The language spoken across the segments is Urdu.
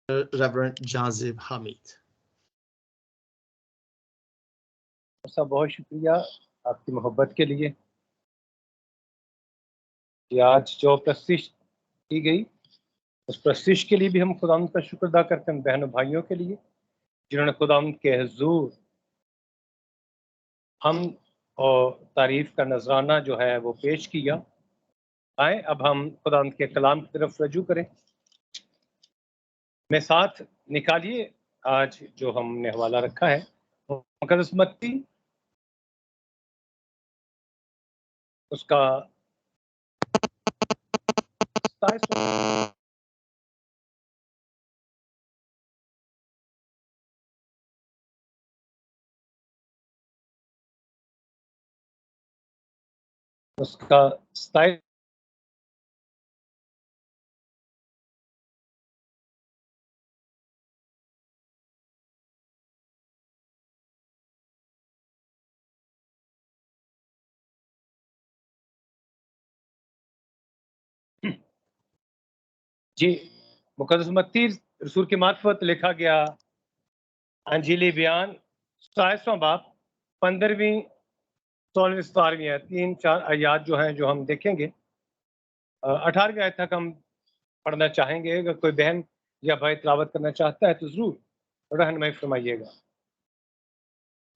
Reverend Jazib Hamid. سب بہت شکریہ آپ کی محبت کے لیے کہ آج جو پرستش کی گئی اس پرستش کے لیے بھی ہم خداوند کا شکر ادا کرتے ہیں بہنوں بھائیوں کے لیے جنہوں نے خداوند کے حضور ہم اور تعریف کا نذرانہ جو ہے وہ پیش کیا. آئیں اب ہم خداوند کے کلام کی طرف رجوع کریں. میں ساتھ نکالیے آج جو ہم نے حوالہ رکھا ہے مقدس متی اس کا 27 اس کا 27 جی مقدس متی رسول کی معرفت لکھا گیا انجیلی بیان 27واں باب 15ویں 16ویں 17ویں 3-4 آیات جو ہیں جو ہم دیکھیں گے. 18ویں آیت تک ہم پڑھنا چاہیں گے. اگر کوئی بہن یا بھائی تلاوت کرنا چاہتا ہے تو ضرور رہنمائی فرمائیے گا.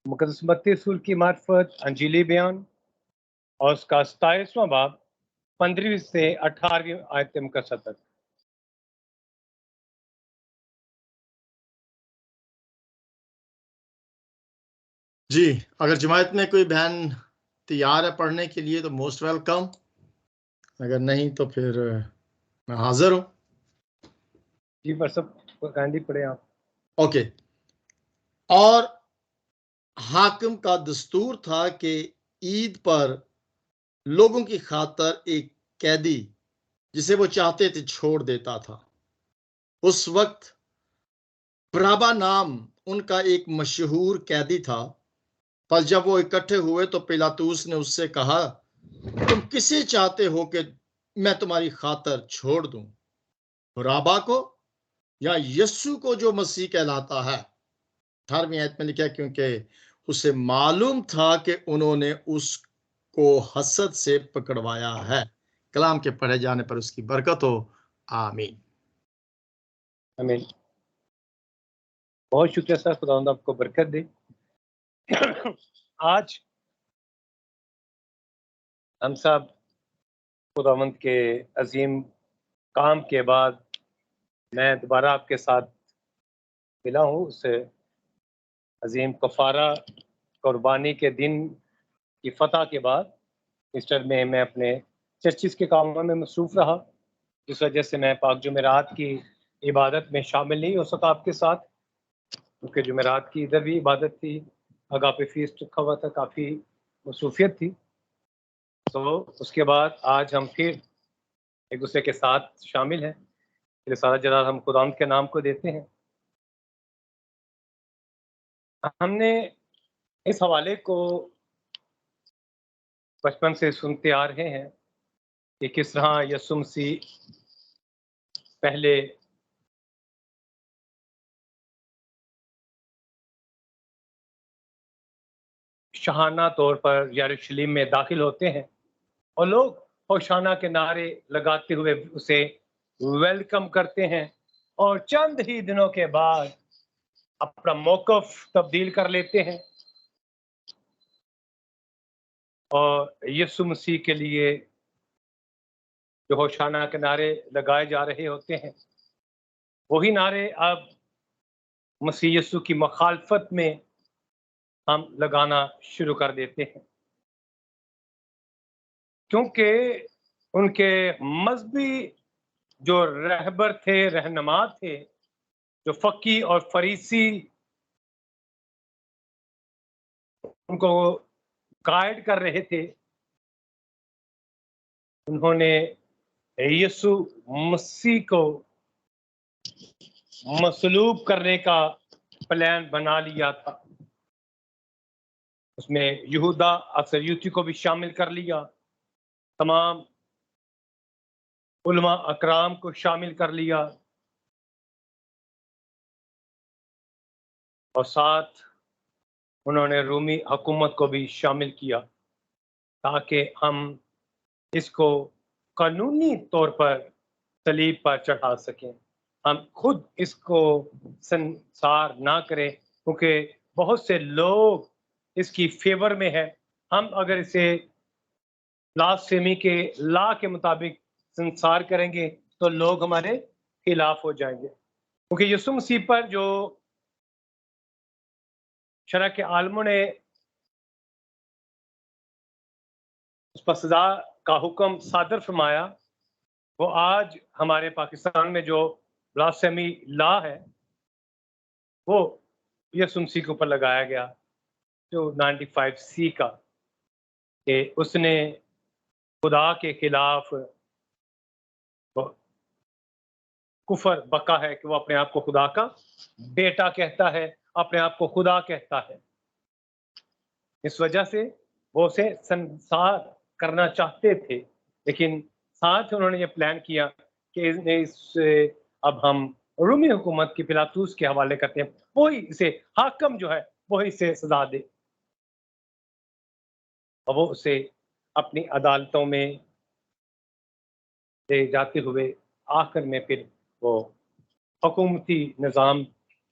مقدس متی رسول کی معرفت انجیلی بیان اور اس کا 27واں باب 15ویں سے 18ویں آیت مقدسہ تک. جی اگر جماعت میں کوئی بہن تیار ہے پڑھنے کے لیے تو موسٹ ویلکم. اگر نہیں تو پھر میں حاضر ہوں. جی پر سب کائنڈلی پڑھیں آپ. اوکے. اور حاکم کا دستور تھا کہ عید پر لوگوں کی خاطر ایک قیدی جسے وہ چاہتے تھے چھوڑ دیتا تھا. اس وقت برابا نام ان کا ایک مشہور قیدی تھا. پس جب وہ اکٹھے ہوئے تو پیلاطوس نے اس سے کہا تم کسے چاہتے ہو کہ میں تمہاری خاطر چھوڑ دوں، برابا کو یا یسوع کو جو مسیح کہلاتا ہے؟ 18ویں آیت میں لکھا کیونکہ اسے معلوم تھا کہ انہوں نے اس کو حسد سے پکڑوایا ہے. کلام کے پڑھے جانے پر اس کی برکت ہو. آمین. آمین. بہت شکریہ سر. خداوند آپ کو برکت دے. آج ہم سب خداوند کے عظیم کام کے بعد میں دوبارہ آپ کے ساتھ ملا ہوں. اس عظیم کفارہ قربانی کے دن کی فتح کے بعد ایسٹر میں میں اپنے چرچز کے کاموں میں مصروف رہا، جس وجہ سے میں پاک جمعرات کی عبادت میں شامل نہیں ہو سکا آپ کے ساتھ، کیونکہ جمعرات کی ادھر بھی عبادت تھی، اگاپے فیسٹ رکھا ہوا تھا، کافی مصروفیت تھی. تو اس کے بعد آج ہم پھر ایک دوسرے کے ساتھ شامل ہیں. رسالہ جلال ہم خداوند کے نام کو دیتے ہیں. ہم نے اس حوالے کو بچپن سے سنتے آ رہے ہیں کہ کس طرح یسوع مسیح پہلے شاہانہ طور پر یروشلم میں داخل ہوتے ہیں اور لوگ ہوشانہ کے نعرے لگاتے ہوئے اسے ویلکم کرتے ہیں، اور چند ہی دنوں کے بعد اپنا موقف تبدیل کر لیتے ہیں اور یسوع مسیح کے لیے جو ہوشانہ کے نعرے لگائے جا رہے ہوتے ہیں وہی نعرے اب مسیح یسوع کی مخالفت میں ہم لگانا شروع کر دیتے ہیں، کیونکہ ان کے مذہبی جو رہبر تھے، رہنما تھے، جو فقی اور فریسی ان کو گائیڈ کر رہے تھے، انہوں نے یسوع مسیح کو مصلوب کرنے کا پلان بنا لیا تھا. اس میں یہودا اکثریتی کو بھی شامل کر لیا، تمام علماء اکرام کو شامل کر لیا، اور ساتھ انہوں نے رومی حکومت کو بھی شامل کیا تاکہ ہم اس کو قانونی طور پر صلیب پر چڑھا سکیں، ہم خود اس کو سنسار نہ کریں، کیونکہ بہت سے لوگ اس کی فیور میں ہے۔ ہم اگر اسے بلاسفیمی کے لا کے مطابق سنسار کریں گے تو لوگ ہمارے خلاف ہو جائیں گے، کیونکہ یسوع مسیح پر جو شرع کے عالموں نے اس پر سزا کا حکم صادر فرمایا، وہ آج ہمارے پاکستان میں جو بلاسفیمی لا ہے وہ یسوع مسیح کے اوپر لگایا گیا، جو 95C کا، کہ اس نے خدا کے خلاف کفر بکا ہے کہ وہ اپنے آپ کو خدا کا بیٹا کہتا ہے، اپنے آپ کو خدا کہتا ہے۔ اس وجہ سے وہ اسے سنسار کرنا چاہتے تھے، لیکن ساتھ انہوں نے یہ پلان کیا کہ اب ہم رومی حکومت کی پلاطوس کے حوالے کرتے ہیں، وہی اسے حاکم جو ہے وہی اسے سزا دے، اور وہ اسے اپنی عدالتوں میں لے جاتے ہوئے آخر میں پھر وہ حکومتی نظام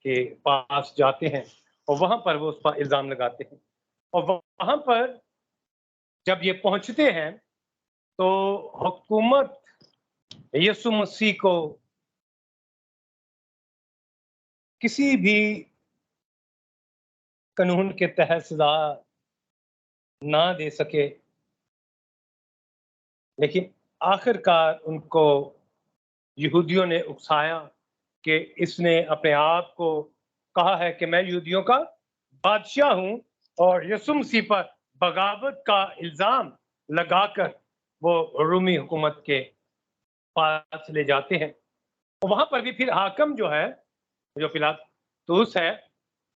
کے پاس جاتے ہیں اور وہاں پر وہ اس پر الزام لگاتے ہیں، اور وہاں پر جب یہ پہنچتے ہیں تو حکومت یسوع مسیح کو کسی بھی قانون کے تحت سزا نہ دے سکے، لیکن آخر کار ان کو یہودیوں نے اکسایا کہ اس نے اپنے آپ کو کہا ہے کہ میں یہودیوں کا بادشاہ ہوں، اور یسوع مسیح پر بغاوت کا الزام لگا کر وہ رومی حکومت کے پاس لے جاتے ہیں، اور وہاں پر بھی پھر حاکم جو ہے، جو پلاطوس ہے،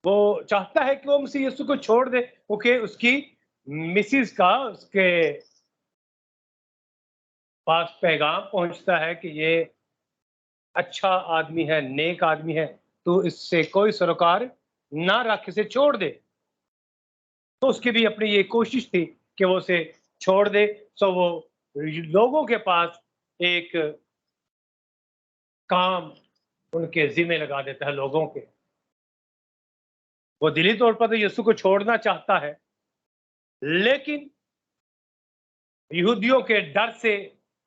وہ چاہتا ہے کہ وہ مسیح یسوع کو چھوڑ دے، کیونکہ اس کی مسز کا اس کے پاس پیغام پہنچتا ہے کہ یہ اچھا آدمی ہے، نیک آدمی ہے، تو اس سے کوئی سروکار نہ رکھ، اسے چھوڑ دے۔ تو اس کی بھی اپنی یہ کوشش تھی کہ وہ اسے چھوڑ دے، سو وہ لوگوں کے پاس ایک کام ان کے ذمہ لگا دیتا ہے، لوگوں کے۔ وہ دلی طور پر تو یسوع کو چھوڑنا چاہتا ہے، لیکن یہودیوں کے ڈر سے،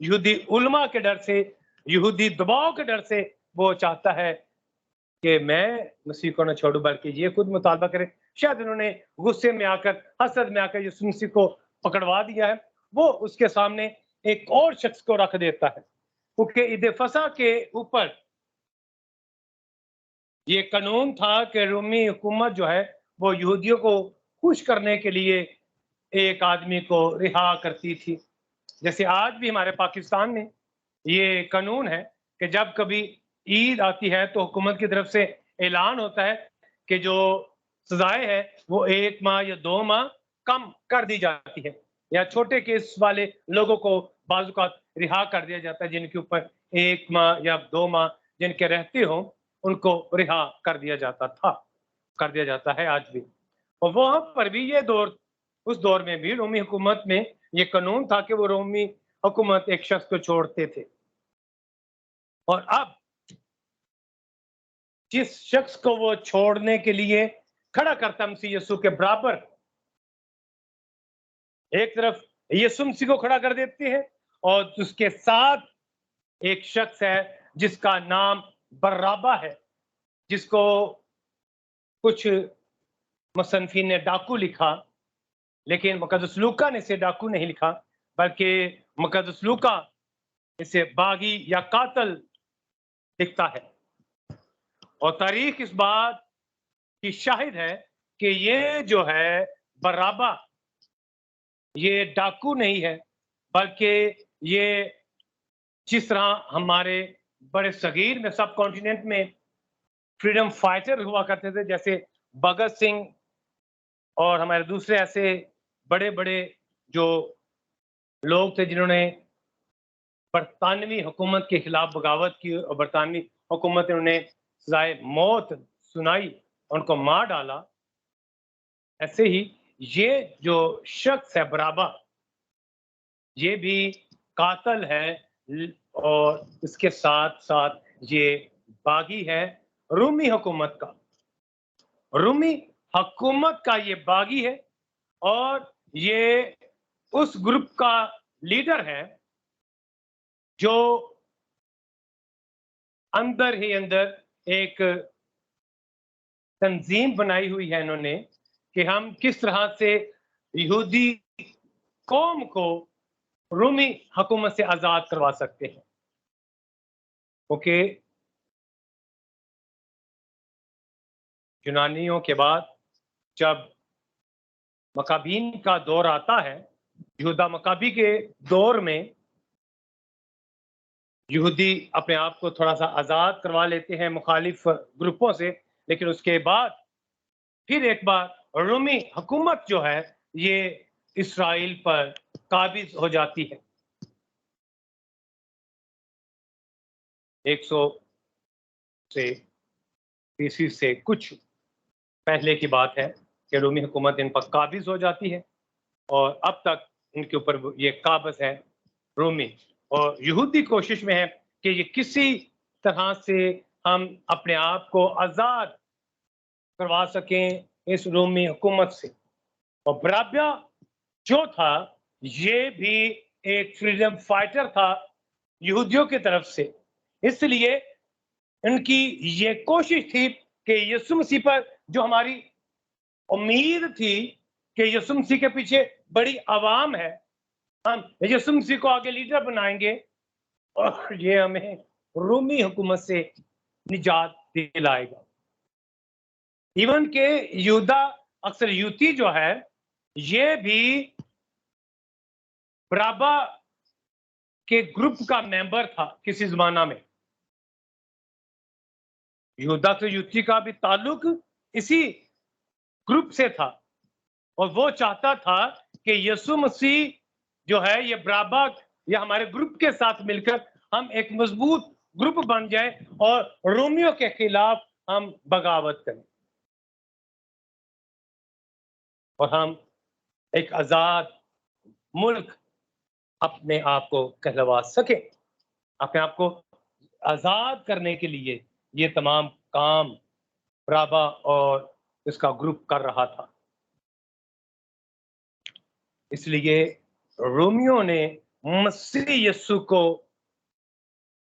یہودی علماء کے ڈر سے، یہودی دباؤ کے ڈر سے وہ چاہتا ہے کہ میں مسیح کو نہ چھوڑوں بلکہ یہ خود مطالبہ کرے۔ شاید انہوں نے غصے میں آ کر، حسد میں آ کر یسوع مسیح کو پکڑوا دیا ہے، وہ اس کے سامنے ایک اور شخص کو رکھ دیتا ہے، کیونکہ عید فصح کے اوپر یہ قانون تھا کہ رومی حکومت جو ہے وہ یہودیوں کو خوش کرنے کے لیے ایک آدمی کو رہا کرتی تھی، جیسے آج بھی ہمارے پاکستان میں یہ قانون ہے کہ جب کبھی عید آتی ہے تو حکومت کی طرف سے اعلان ہوتا ہے کہ جو سزائیں ہے وہ 1 ماہ یا 2 ماہ کم کر دی جاتی ہے، یا چھوٹے کیس والے لوگوں کو بعض اوقات رہا کر دیا جاتا ہے، جن کے اوپر 1 ماہ یا 2 ماہ جن کے رہتے ہوں ان کو رہا کر دیا جاتا تھا، کر دیا جاتا ہے آج بھی۔ اور وہاں پر بھی یہ دور، اس دور میں بھی رومی حکومت میں یہ قانون تھا کہ وہ رومی حکومت ایک شخص کو چھوڑتے تھے، اور اب جس شخص کو وہ چھوڑنے کے لیے کھڑا کرتا مسیح یسوع کے برابر، ایک طرف یسوع مسیح کو کھڑا کر دیتے ہیں، اور اس کے ساتھ ایک شخص ہے جس کا نام برابا ہے، جس کو کچھ مصنفین نے ڈاکو لکھا، لیکن مقدس لوکا نے اسے ڈاکو نہیں لکھا، بلکہ مقدس لوکا اسے باغی یا قاتل لکھتا ہے، اور تاریخ اس بات کی شاہد ہے کہ یہ جو ہے برابا، یہ ڈاکو نہیں ہے، بلکہ یہ جس طرح ہمارے بڑے صغیر میں سب کانٹیننٹ میں فریڈم فائٹر ہوا کرتے تھے، جیسے بھگت سنگھ اور ہمارے دوسرے ایسے بڑے بڑے جو لوگ تھے جنہوں نے برطانوی حکومت کے خلاف بغاوت کی، اور برطانوی حکومت نے انہیں سزائے موت سنائی، ان کو مار ڈالا، ایسے ہی یہ جو شخص ہے برابا، یہ بھی قاتل ہے اور اس کے ساتھ ساتھ یہ باغی ہے رومی حکومت کا. رومی حکومت کا یہ باغی ہے اور یہ اس گروپ کا لیڈر ہے جو اندر ہی اندر ایک تنظیم بنائی ہوئی ہے انہوں نے کہ ہم کس طرح سے یہودی قوم کو رومی حکومت سے آزاد کروا سکتے ہیں. کیونکہ یونانیوں کے بعد جب مکابین کا دور آتا ہے، یہودا مکابی کے دور میں یہودی اپنے آپ کو تھوڑا سا آزاد کروا لیتے ہیں مخالف گروپوں سے، لیکن اس کے بعد پھر ایک بار رومی حکومت جو ہے یہ اسرائیل پر قابض ہو جاتی ہے. 100 سے عیسوی سے کچھ پہلے کی بات ہے کہ رومی حکومت ان پر قابض ہو جاتی ہے اور اب تک ان کے اوپر یہ قابض ہے رومی. اور یہودی کوشش میں ہے کہ یہ کسی طرح سے ہم اپنے آپ کو آزاد کروا سکیں اس رومی حکومت سے. اور برابیا جو تھا یہ بھی ایک فریڈم فائٹر تھا یہودیوں کی طرف سے، اس لیے ان کی یہ کوشش تھی کہ یسوع مسیح پر جو ہماری امید تھی کہ یسوع مسیح کے پیچھے بڑی عوام ہے، ہم یسوع مسیح کو آگے لیڈر بنائیں گے اور یہ ہمیں رومی حکومت سے نجات دلائے گا. ایون کہ یہودا اکثر یوتی جو ہے یہ بھی برابا کے گروپ کا ممبر تھا کسی زمانہ میں. یہودا سے یوتی کا بھی تعلق اسی گروپ سے تھا اور وہ چاہتا تھا کہ یسوع مسیح جو ہے یہ برابا یا ہمارے گروپ کے ساتھ مل کر ہم ایک مضبوط گروپ بن جائیں اور رومیوں کے خلاف ہم بغاوت کریں اور ہم ایک آزاد ملک اپنے آپ کو کہلوا سکیں. اپنے آپ کو آزاد کرنے کے لیے یہ تمام کام برابا اور اس کا گروپ کر رہا تھا. اس لیے رومیوں نے مسیح یسوع کو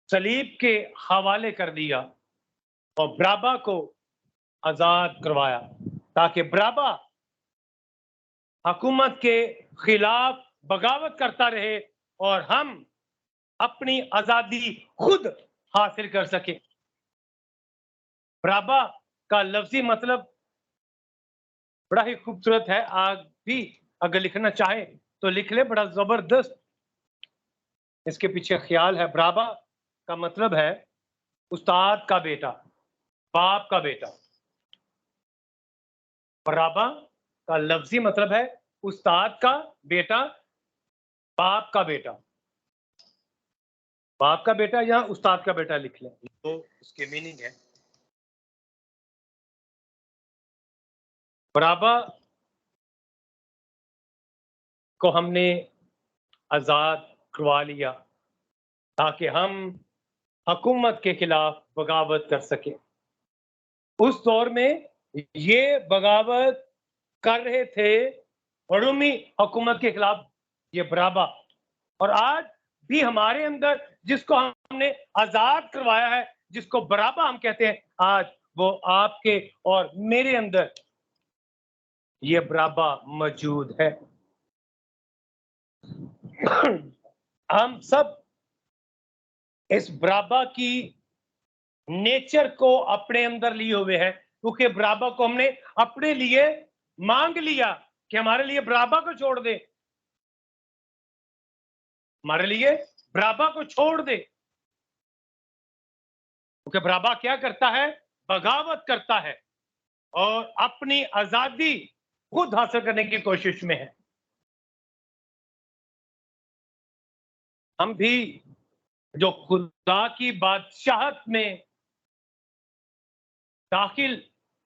صلیب کے حوالے کر دیا اور برابا کو آزاد کروایا تاکہ برابا حکومت کے خلاف بغاوت کرتا رہے اور ہم اپنی آزادی خود حاصل کر سکیں. برابا کا لفظی مطلب بڑا ہی خوبصورت ہے، آج بھی اگر لکھنا چاہے تو لکھ لے، بڑا زبردست اس کے پیچھے خیال ہے. برابا کا مطلب ہے استاد کا بیٹا، باپ کا بیٹا. برابا کا لفظی مطلب ہے استاد کا بیٹا، باپ کا بیٹا. باپ کا بیٹا یا استاد کا بیٹا لکھ لیں، تو اس کے میننگ ہے. برابا کو ہم نے آزاد کروا لیا تاکہ ہم حکومت کے خلاف بغاوت کر سکیں. اس دور میں یہ بغاوت کر رہے تھے رومی حکومت کے خلاف یہ برابا، اور آج بھی ہمارے اندر جس کو ہم نے آزاد کروایا ہے، جس کو برابا ہم کہتے ہیں، آج وہ آپ کے اور میرے اندر یہ برابا موجود ہے. ہم سب اس برابا کی نیچر کو اپنے اندر لیے ہوئے ہیں، کیونکہ برابا کو ہم نے اپنے لیے مانگ لیا کہ ہمارے لیے برابا کو چھوڑ دے، ہمارے لیے برابا کو چھوڑ دے. کیونکہ برابا کیا کرتا ہے؟ بغاوت کرتا ہے اور اپنی آزادی خود حاصل کرنے کی کوشش میں ہے. ہم بھی جو خدا کی بادشاہت میں داخل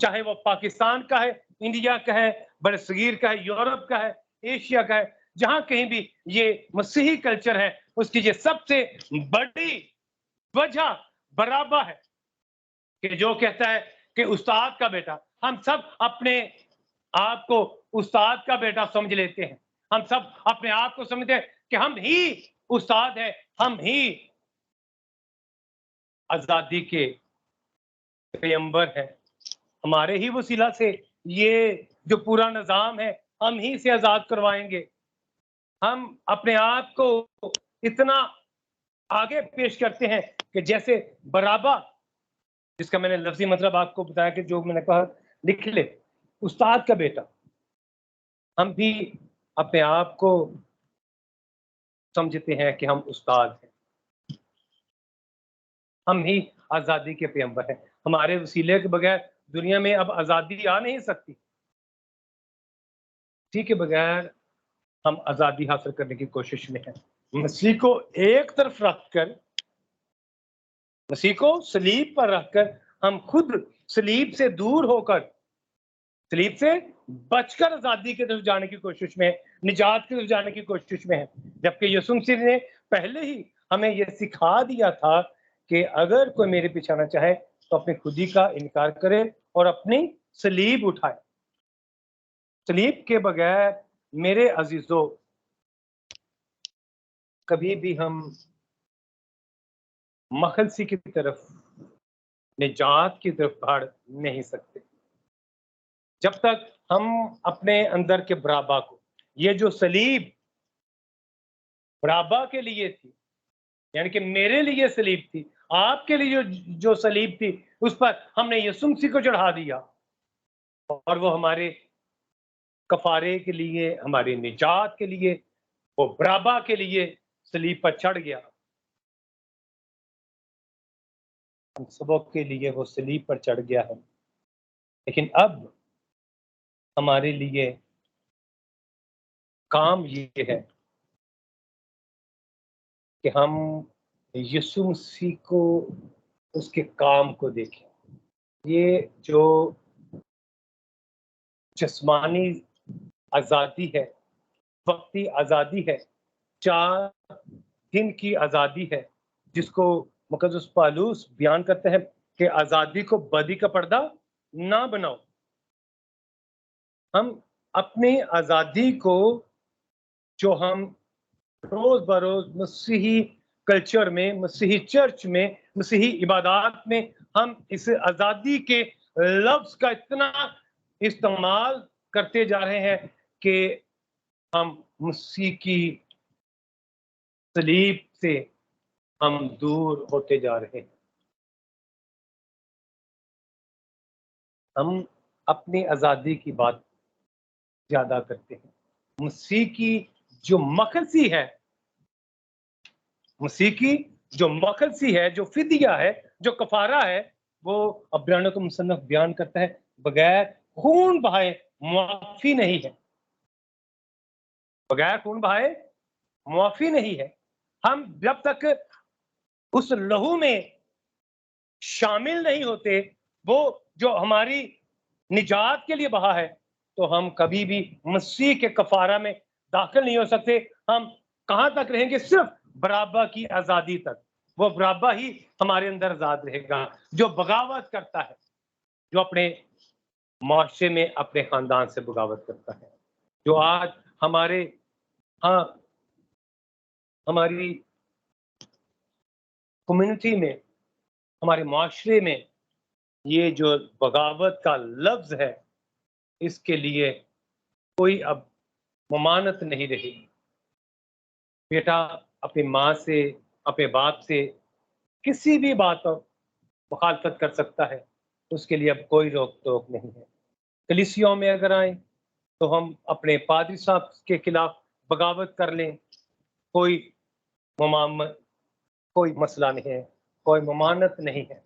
چاہے وہ پاکستان کا ہے، انڈیا کا ہے، بر صغیر کا ہے، یورپ کا ہے، ایشیا کا ہے، جہاں کہیں بھی یہ مسیحی کلچر ہے، اس کی یہ سب سے بڑی وجہ برابا ہے کہ جو کہتا ہے کہ استاد کا بیٹا، ہم سب اپنے آپ کو استاد کا بیٹا سمجھ لیتے ہیں، ہم سب اپنے آپ کو سمجھتے ہیں کہ ہم ہی استاد ہیں، ہم ہی آزادی کے پیغمبر ہیں، ہمارے ہی وسیلہ سے یہ جو پورا نظام ہے ہم ہی سے آزاد کروائیں گے۔ ہم اپنے آپ کو اتنا آگے پیش کرتے ہیں کہ جیسے برابا، جس کا میں نے لفظی مطلب آپ کو بتایا کہ جو میں نے کہا لکھ لے، استاد کا بیٹا، ہم بھی اپنے آپ کو سمجھتے ہیں کہ ہم استاد ہیں، ہم ہی آزادی کے پیغمبر ہیں، ہمارے وسیلے کے بغیر دنیا میں اب آزادی آ نہیں سکتی، اسی کے بغیر ہم آزادی حاصل کرنے کی کوشش میں ہیں۔ مسیح کو ایک طرف رکھ کر، مسیح کو صلیب پر رکھ کر ہم خود صلیب سے دور ہو کر، صلیب سے بچ کر آزادی کی طرف جانے کی کوشش میں ہیں، نجات کی طرف جانے کی کوشش میں ہیں، جبکہ یسوع مسیح نے پہلے ہی ہمیں یہ سکھا دیا تھا کہ اگر کوئی میرے پیچھے آنا چاہے تو اپنی خودی کا انکار کرے اور اپنی صلیب اٹھائے۔ صلیب کے بغیر میرے عزیزو کبھی بھی ہم مخلصی کی طرف، نجات کی طرف بڑھ نہیں سکتے جب تک ہم اپنے اندر کے برابا کو، یہ جو صلیب برابا کے لیے تھی، یعنی کہ میرے لیے صلیب تھی، آپ کے لیے جو صلیب تھی، اس پر ہم نے یسوع مسیح کو چڑھا دیا اور وہ ہمارے کفارے کے لیے، ہماری نجات کے لیے، وہ برابا کے لیے صلیب پر چڑھ گیا، ہم سبوں کے لیے وہ صلیب پر چڑھ گیا ہے۔ لیکن اب ہمارے لیے کام یہ ہے کہ ہم یسوع مسیح کو، اس کے کام کو دیکھیں۔ یہ جو جسمانی آزادی ہے، وقتی آزادی ہے، 4 دن کی آزادی ہے، جس کو مقدس پالوس بیان کرتے ہیں کہ آزادی کو بدی کا پردہ نہ بناؤ۔ ہم اپنی آزادی کو، جو ہم روز بروز مسیحی کلچر میں، مسیحی چرچ میں، مسیحی عبادات میں، ہم اس آزادی کے لفظ کا اتنا استعمال کرتے جا رہے ہیں کہ ہم مسیح کی صلیب سے ہم دور ہوتے جا رہے ہیں۔ ہم اپنی آزادی کی بات زیادہ کرتے ہیں۔ مسیح کی جو مخلصی ہے، مسیح کی جو مخلصی ہے، جو فدیہ ہے، جو کفارہ ہے، وہ عبرانیوں کا مصنف بیان کرتا ہے بغیر خون بہائے معافی نہیں ہے، بغیر خون بہائے معافی نہیں ہے۔ ہم جب تک اس لہو میں شامل نہیں ہوتے، وہ جو ہماری نجات کے لیے بہا ہے، تو ہم کبھی بھی مسیح کے کفارہ میں داخل نہیں ہو سکتے۔ ہم کہاں تک رہیں گے؟ صرف برابا کی آزادی تک۔ وہ برابا ہی ہمارے اندر آزاد رہے گا جو بغاوت کرتا ہے، جو اپنے معاشرے میں اپنے خاندان سے بغاوت کرتا ہے، جو آج ہمارے ہاں ہماری کمیونٹی میں، ہمارے معاشرے میں یہ جو بغاوت کا لفظ ہے، اس کے لیے کوئی اب ممانت نہیں رہی۔ بیٹا اپنی ماں سے، اپنے باپ سے کسی بھی بات پر مخالفت کر سکتا ہے، اس کے لیے اب کوئی روک ٹوک نہیں ہے۔ کلیسیوں میں اگر آئیں تو ہم اپنے پادری صاحب کے خلاف بغاوت کر لیں، کوئی مسئلہ نہیں ہے، کوئی ممانت نہیں ہے۔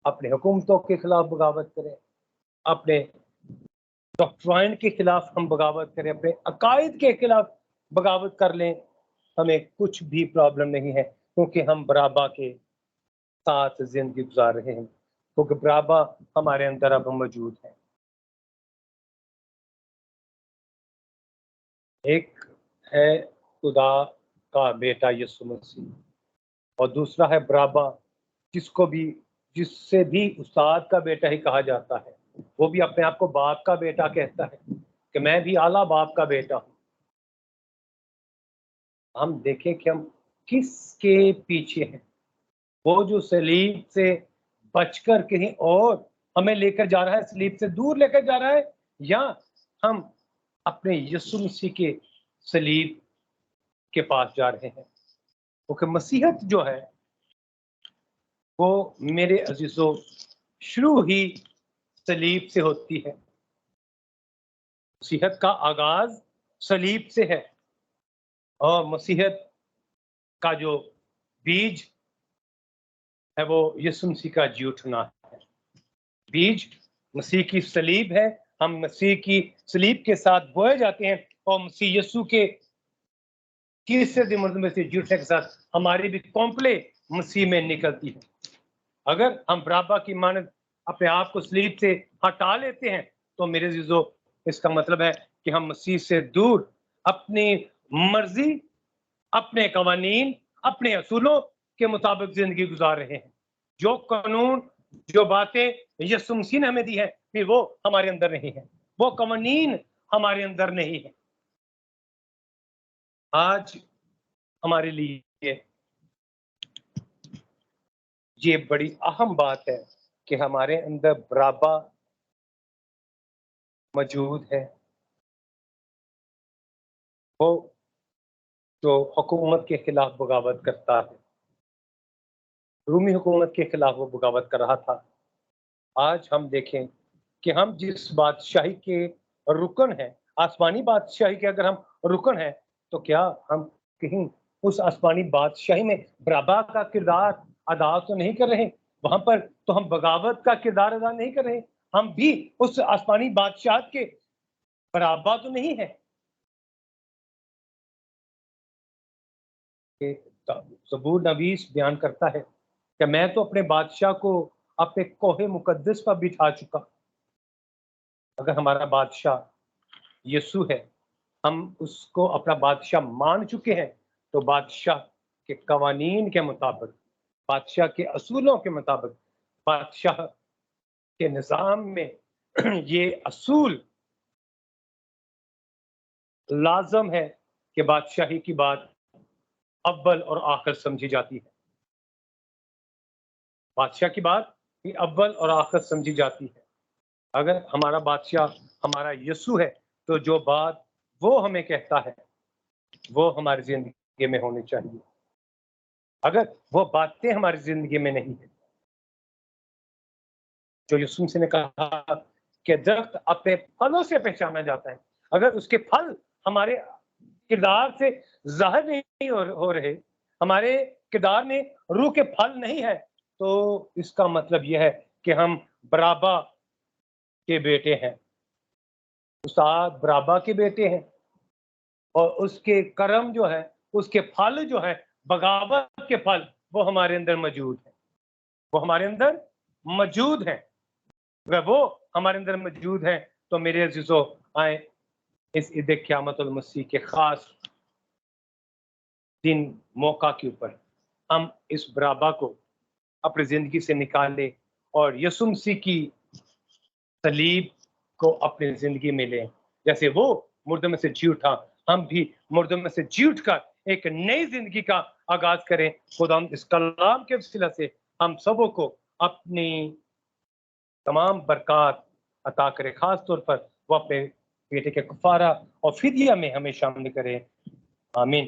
اپنے حکومتوں کے خلاف بغاوت کریں، اپنے ڈاکٹرائن کے خلاف ہم بغاوت کریں، اپنے عقائد کے خلاف بغاوت کر لیں، ہمیں کچھ بھی پرابلم نہیں ہے، کیونکہ ہم برابا کے ساتھ زندگی گزار رہے ہیں۔ کیونکہ برابا ہمارے اندر اب موجود ہے. ایک ہے خدا کا بیٹا یسوع مسیح اور دوسرا ہے برابا جس سے بھی استاد کا بیٹا ہی کہا جاتا ہے. وہ بھی اپنے آپ کو باپ کا بیٹا کہتا ہے کہ میں بھی اعلیٰ باپ کا بیٹا ہوں. ہم دیکھیں کہ ہم کس کے پیچھے ہیں. وہ جو صلیب سے بچ کر کہیں اور ہمیں لے کر جا رہا ہے، صلیب سے دور لے کر جا رہا ہے، یا ہم اپنے یسوع مسیح کے صلیب کے پاس جا رہے ہیں. کیونکہ مسیحت جو ہے وہ میرے عزیزو شروع ہی صلیب سے ہوتی ہے. مسیحت کا آغاز صلیب سے ہے اور مسیحت کا جو بیج ہے وہ یسوع مسیح کا جی اٹھنا ہے. بیج مسیح کی صلیب ہے. ہم مسیح کی صلیب کے ساتھ بوئے جاتے ہیں اور مسیح یسوع کے تیسرے مرد میں سے جی اٹھنے کے ساتھ ہماری بھی کمپلے مسیح میں نکلتی ہے. اگر ہم برابا کی مانند اپنے آپ کو صلیب سے ہٹا لیتے ہیں تو میرے عزیزو اس کا مطلب ہے کہ ہم مسیح سے دور اپنی مرضی، اپنے قوانین، اپنے اصولوں کے مطابق زندگی گزار رہے ہیں. جو قانون، جو باتیں یسوع مسیح نے ہمیں دی ہے پھر وہ ہمارے اندر نہیں ہے، وہ قوانین ہمارے اندر نہیں ہے. آج ہمارے لیے یہ بڑی اہم بات ہے کہ ہمارے اندر برابا موجود ہے. وہ جو حکومت کے خلاف بغاوت کرتا ہے، رومی حکومت کے خلاف وہ بغاوت کر رہا تھا. آج ہم دیکھیں کہ ہم جس بادشاہی کے رکن ہیں، آسمانی بادشاہی کے اگر ہم رکن ہیں، تو کیا ہم کہیں اس آسمانی بادشاہی میں برابا کا کردار ادا تو نہیں کر رہے؟ وہاں پر تو ہم بغاوت کا کردار ادا نہیں کر رہے؟ ہم بھی اس آسمانی بادشاہت کے برابا تو نہیں ہے؟ زبور نویس بیان کرتا ہے کہ میں تو اپنے بادشاہ کو اپنے کوہ مقدس پر بٹھا چکا. اگر ہمارا بادشاہ یسوع ہے، ہم اس کو اپنا بادشاہ مان چکے ہیں، تو بادشاہ کے قوانین کے مطابق، بادشاہ کے اصولوں کے مطابق، بادشاہ کے نظام میں یہ اصول لازم ہے کہ بادشاہی کی بات اول اور آخر سمجھی جاتی ہے. بادشاہ کی بات اول اور آخر سمجھی جاتی ہے. اگر ہمارا بادشاہ ہمارا یسوع ہے تو جو بات وہ ہمیں کہتا ہے وہ ہماری زندگی میں ہونی چاہیے. اگر وہ باتیں ہماری زندگی میں نہیں ہیں، جو یسوع مسیح نے کہا کہ درخت اپنے پھلوں سے پہچانا جاتا ہے، اگر اس کے پھل ہمارے کردار سے ظاہر نہیں ہو رہے، ہمارے کردار میں روح کے پھل نہیں ہے، تو اس کا مطلب یہ ہے کہ ہم برابا کے بیٹے ہیں، استاد برابا کے بیٹے ہیں، اور اس کے کرم جو ہے، اس کے پھل جو ہے، بغاوت کے پھل، وہ ہمارے اندر موجود ہیں. وہ ہمارے اندر موجود ہیں. اگر وہ ہمارے اندر موجود ہیں تو میرے عزیزو آئیں اس عید قیامت المسیح کے خاص دن موقع کے اوپر ہم اس برابا کو اپنی زندگی سے نکال لیں اور یسوع مسیح کی صلیب کو اپنی زندگی میں لیں. جیسے وہ مردوں میں سے جی اٹھا، ہم بھی مردوں میں سے جی اٹھ کر ایک نئی زندگی کا آغاز کریں. خدا اس کلام کے وسیلہ سے ہم سبوں کو اپنی تمام برکات عطا کرے، خاص طور پر وہ اپنے بیٹے کے کفارہ اور فدیہ میں ہمیں شامل کرے. آمین.